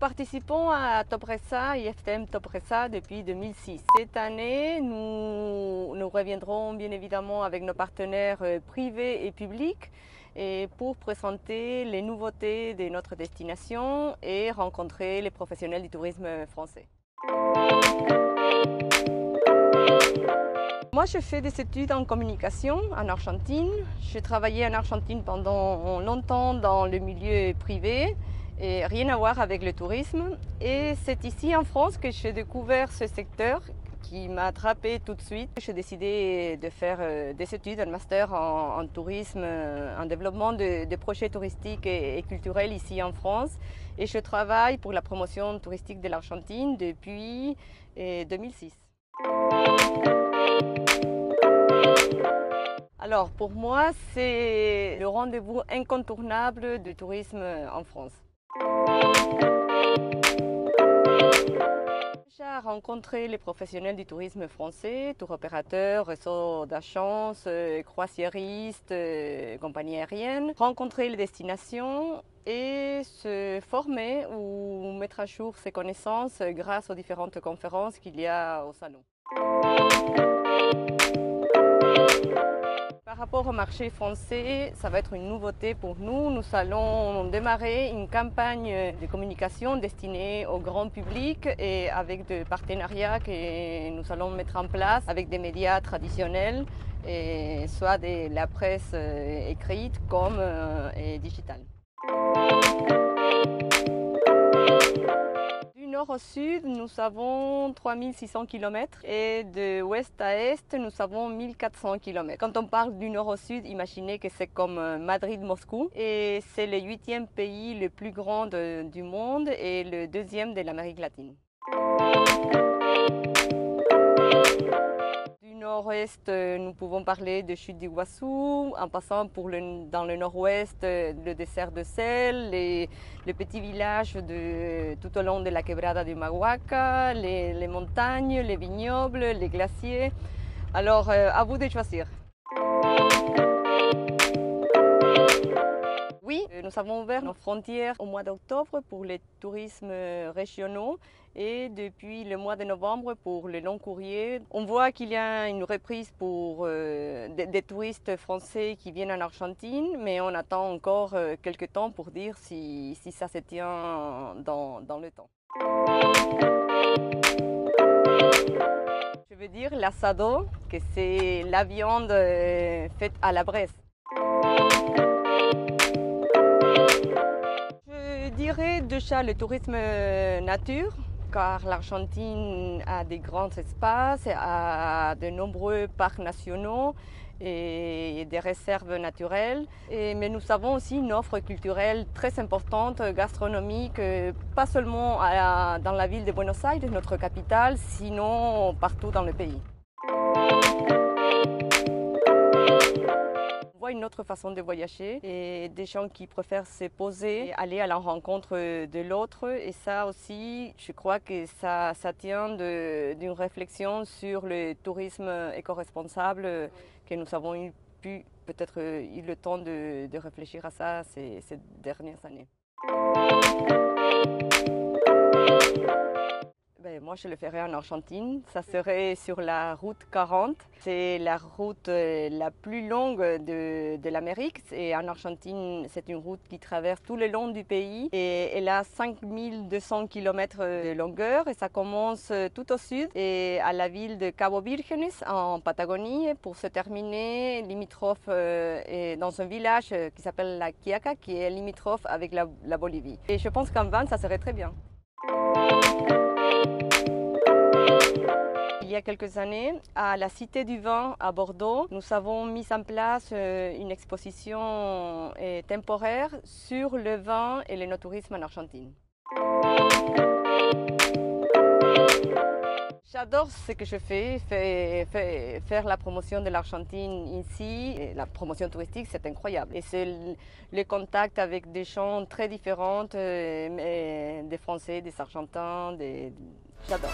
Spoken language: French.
participons à Topresa, IFTM Topresa depuis 2006. Cette année, nous reviendrons bien évidemment avec nos partenaires privés et publics et pour présenter les nouveautés de notre destination et rencontrer les professionnels du tourisme français. Moi, je fais des études en communication en Argentine. J'ai travaillé en Argentine pendant longtemps dans le milieu privé et rien à voir avec le tourisme. Et c'est ici en France que j'ai découvert ce secteur qui m'a attrapé tout de suite. J'ai décidé de faire des études, un master en tourisme, en développement de projets touristiques et culturels ici en France. Et je travaille pour la promotion touristique de l'Argentine depuis 2006. Alors pour moi, c'est le rendez-vous incontournable du tourisme en France. J'ai rencontré les professionnels du tourisme français, tour opérateurs, réseaux d'agences, croisiéristes, compagnies aériennes, rencontrer les destinations et se former ou mettre à jour ses connaissances grâce aux différentes conférences qu'il y a au salon. Par rapport au marché français, ça va être une nouveauté pour nous. Nous allons démarrer une campagne de communication destinée au grand public et avec des partenariats que nous allons mettre en place avec des médias traditionnels, et soit de la presse écrite comme digitale. Du nord au sud, nous avons 3600 km et de ouest à est, nous avons 1400 km. Quand on parle du nord au sud, imaginez que c'est comme Madrid-Moscou et c'est le 8e pays le plus grand du monde et le 2e de l'Amérique latine. Du nord-est, nous pouvons parler de Chute d'Iguassou, en passant dans le nord-ouest, le désert de sel, les petits villages tout au long de la quebrada du Mahuaca, les montagnes, les vignobles, les glaciers. Alors, à vous de choisir. Oui, nous avons ouvert nos frontières au mois d'octobre pour les tourismes régionaux et depuis le mois de novembre pour le long courrier. On voit qu'il y a une reprise pour des touristes français qui viennent en Argentine, mais on attend encore quelques temps pour dire si ça se tient dans le temps. Je veux dire l'asado, que c'est la viande faite à la braise. Je dirais déjà le tourisme nature, car l'Argentine a des grands espaces, a de nombreux parcs nationaux et des réserves naturelles. Mais nous avons aussi une offre culturelle très importante, gastronomique, pas seulement dans la ville de Buenos Aires, notre capitale, sinon partout dans le pays. On voit une autre façon de voyager et des gens qui préfèrent se poser et aller à la rencontre de l'autre. Et ça aussi, je crois que ça tient d'une réflexion sur le tourisme éco-responsable que nous avons peut-être eu le temps de réfléchir à ça ces dernières années. Moi, je le ferai en Argentine. Ça serait sur la route 40. C'est la route la plus longue de l'Amérique. Et en Argentine, c'est une route qui traverse tout le long du pays. Et elle a 5200 km de longueur. Et ça commence tout au sud et à la ville de Cabo Vírgenes, en Patagonie, pour se terminer limitrophe dans un village qui s'appelle La Quiaca, qui est limitrophe avec la Bolivie. Et je pense qu'en van, ça serait très bien. Il y a quelques années, à la Cité du Vin à Bordeaux, nous avons mis en place une exposition temporaire sur le vin et l'œnotourisme en Argentine. J'adore ce que je fais, faire la promotion de l'Argentine ici. Et la promotion touristique, c'est incroyable. Et c'est le contact avec des gens très différents, des Français, des Argentins, j'adore.